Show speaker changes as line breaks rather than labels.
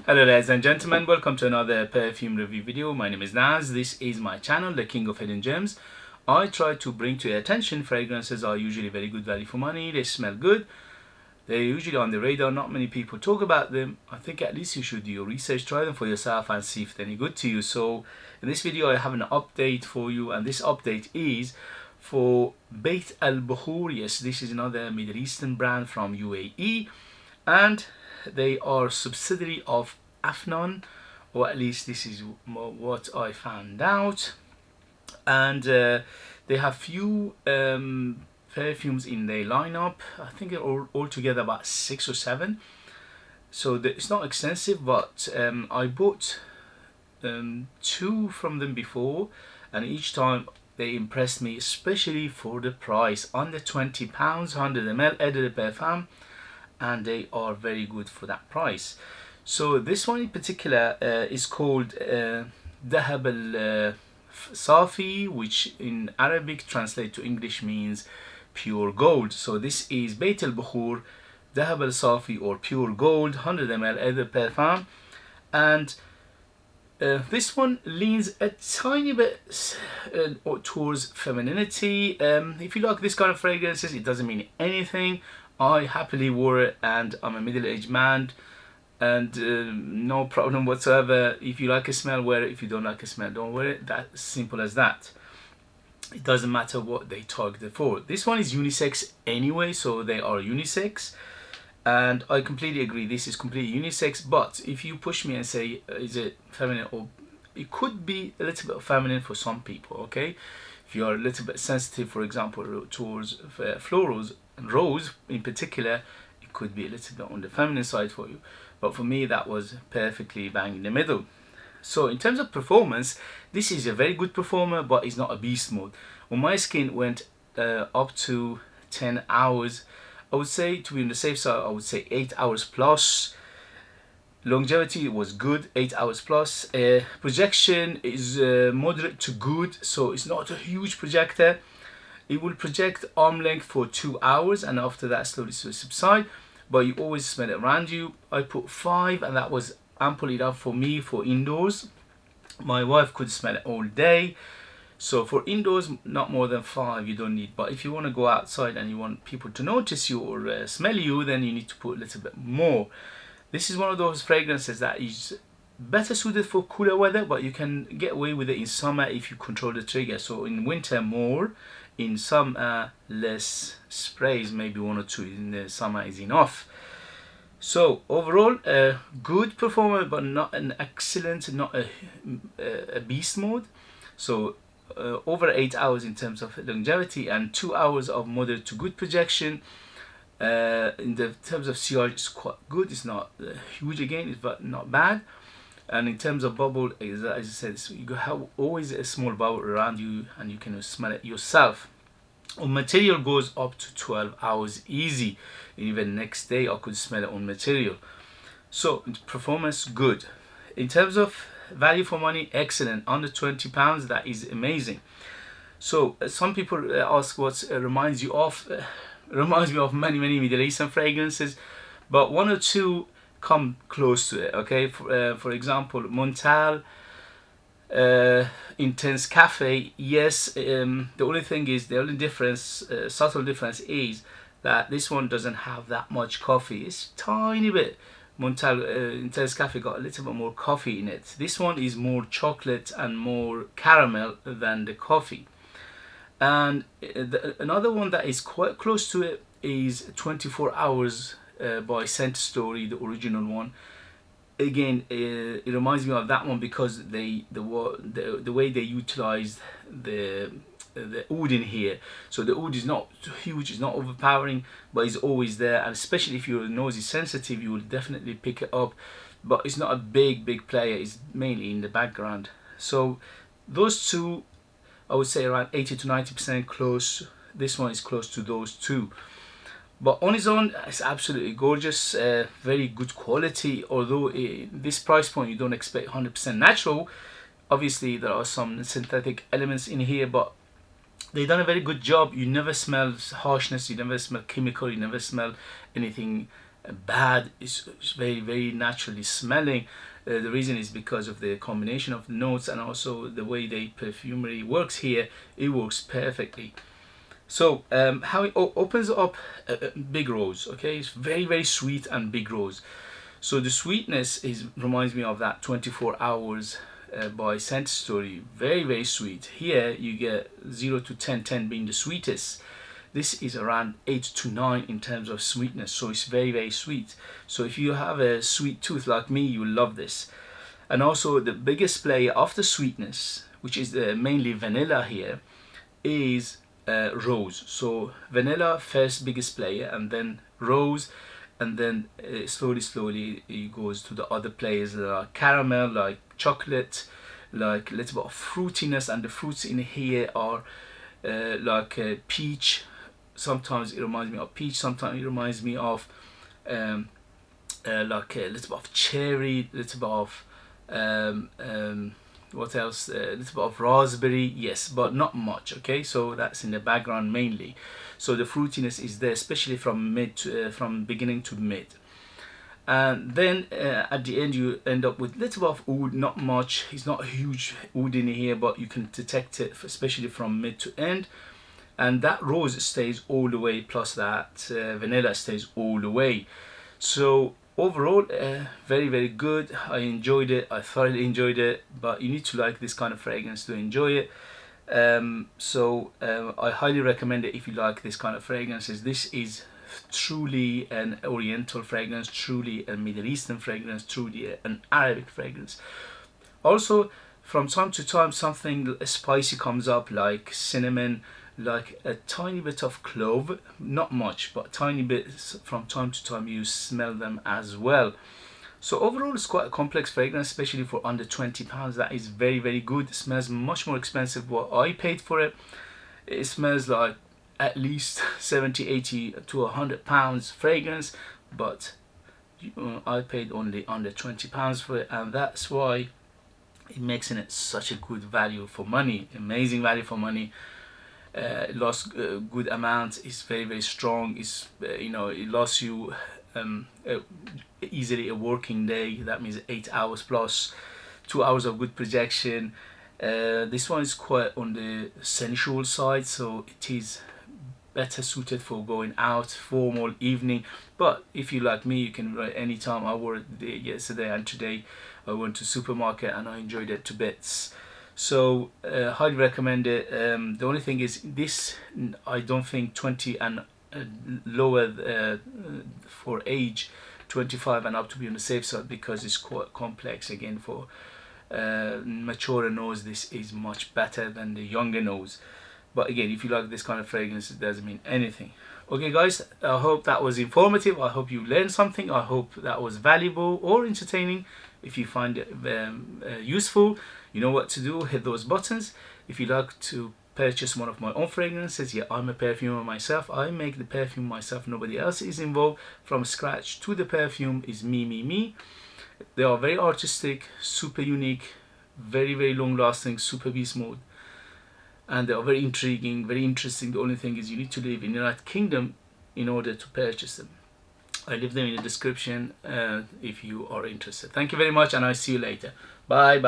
Hello ladies and gentlemen, welcome to another perfume review video. My name is Naz. This is my channel, the King of Hidden Gems. I try to bring to your attention fragrances are usually very good value for money. They smell good. They're usually on the radar. Not many people talk about them. I think at least you should do your research, try them for yourself and see if they're any good to you. So in this video I have an update for you, and this update is for Bait Al Bakhoor. Yes, this is another Middle Eastern brand from UAE, and they are subsidiary of Afnan, or at least this is what I found out. And they have few perfumes in their lineup. I think they're all together about 6 or 7. So it's not extensive, but I bought 2 from them before, and each time they impressed me, especially for the price, under £20, 100 ml Eau de Perfume, and they are very good for that price. So this one in particular is called Dahaab Saafi, which in Arabic translate to English means pure gold. So this is Bait Al Bakhoor Dahaab Al Saafi, or pure gold, 100 ml Eau de Perfume, and this one leans a tiny bit towards femininity. If you like this kind of fragrances, it doesn't mean anything. I happily wore it, and I'm a middle-aged man, and no problem whatsoever. If you like a smell, wear it. If you don't like a smell, don't wear it. That's simple as that. It doesn't matter what they target for. This one is unisex anyway, so they are unisex, and I completely agree, this is completely unisex. But if you push me and say is it feminine, or it could be a little bit feminine for some people, okay? If you are a little bit sensitive, for example, towards florals and rose in particular, it could be a little bit on the feminine side for you. But for me, that was perfectly bang in the middle. So in terms of performance, this is a very good performer, but it's not a beast mode. When my skin went up to 10 hours, I would say, to be on the safe side, I would say 8 hours plus. Longevity was good, 8 hours plus. Projection is moderate to good, so it's not a huge projector. It will project arm length for 2 hours, and after that slowly subside, but you always smell it around you. I put 5, and that was ample enough for me for indoors. My wife could smell it all day. So for indoors, not more than 5 you don't need. But if you want to go outside and you want people to notice you or smell you, then you need to put a little bit more. This is one of those fragrances that is better suited for cooler weather, but you can get away with it in summer if you control the trigger. So in winter more, in some less sprays, maybe 1 or 2 in the summer is enough. So overall, a good performer, but not an excellent, not a beast mode. So over 8 hours in terms of longevity, and 2 hours of moderate to good projection. In the terms of CR, it's quite good. It's not huge again, it's but not bad. And in terms of bubble, as I said, you have always a small bubble around you, and you can smell it yourself. On material goes up to 12 hours easy. Even next day I could smell it on material. So performance good. In terms of value for money, excellent. Under £20, that is amazing. So some people ask what reminds you of. Reminds me of many Middle Eastern fragrances, but 1 or 2 come close to it, okay? For example, Montale, Intense Cafe. Yes, the only thing is, the only difference, subtle difference, is that this one doesn't have that much coffee. It's tiny bit. Montale Intense Cafe got a little bit more coffee in it. This one is more chocolate and more caramel than the coffee. And another one that is quite close to it is 24 Hours by Scent Story, the original one. Again, it reminds me of that one because the way they utilized the oud in here. So the oud is not huge, it's not overpowering, but it's always there, and especially if you're nosy sensitive, you will definitely pick it up. But it's not a big player, it's mainly in the background. So those 2, I would say around 80 to 90% close. This one is close to those 2. But on its own, it's absolutely gorgeous, very good quality. Although this price point, you don't expect 100% natural. Obviously, there are some synthetic elements in here, but they've done a very good job. You never smell harshness, you never smell chemical, you never smell anything bad. It's very very naturally smelling. The reason is because of the combination of notes and also the way the perfumery works here. It works perfectly. So how it opens up a big rose. Okay, it's very very sweet and big rose. So the sweetness is reminds me of that 24 hours by Scent Story. Very very sweet. Here you get 0 to 10, 10 being the sweetest. This is around 8 to 9 in terms of sweetness, so it's very very sweet. So if you have a sweet tooth like me, you will love this. And also the biggest player of the sweetness, which is mainly vanilla here, is rose. So vanilla first biggest player, and then rose, and then slowly it goes to the other players like caramel, like chocolate, like a little bit of fruitiness, and the fruits in here are like peach. Sometimes it reminds me of peach, sometimes it reminds me of um, like a little bit of cherry, a little bit of what else, a little bit of raspberry, yes, but not much. Okay, so that's in the background mainly. So the fruitiness is there, especially from mid to, from beginning to mid. And then at the end you end up with a little bit of oud, not much. It's not a huge oud in here, but you can detect it, especially from mid to end. And that rose stays all the way, plus that vanilla stays all the way. So overall very very good. I enjoyed it, I thoroughly enjoyed it, but you need to like this kind of fragrance to enjoy it. I highly recommend it if you like this kind of fragrances. This is truly an oriental fragrance, truly a Middle Eastern fragrance, truly an Arabic fragrance. Also from time to time something spicy comes up, like cinnamon, like a tiny bit of clove, not much, but tiny bits from time to time you smell them as well. So overall it's quite a complex fragrance, especially for under £20. That is very very good. It smells much more expensive what I paid for it. It smells like at least 70, 80 to £100 fragrance, but I paid only under £20 for it, and that's why it makes it such a good value for money, amazing value for money. It lasts a good amount. It's very very strong. It's it lasts you easily a working day. That means 8 hours plus 2 hours of good projection. This one is quite on the sensual side, so it is better suited for going out, formal, evening. But if you like me, you can wear it anytime. I wore it yesterday and today. I went to supermarket and I enjoyed it to bits. So highly recommend it. The only thing is this, I don't think 20 and lower for age 25 and up to be on the safe side, because it's quite complex. Again, for mature nose this is much better than the younger nose. But again, if you like this kind of fragrance, it doesn't mean anything. Okay guys, I hope that was informative. I hope you learned something. I hope that was valuable or entertaining. If you find it useful, you know what to do. Hit those buttons. If you like to purchase one of my own fragrances, yeah, I'm a perfumer myself. I make the perfume myself. Nobody else is involved. From scratch to the perfume is me. They are very artistic, super unique, very very long lasting, super beast mode, and they are very intriguing, very interesting. The only thing is you need to live in the United Kingdom in order to purchase them. I leave them in the description if you are interested. Thank you very much, and I'll see you later. Bye.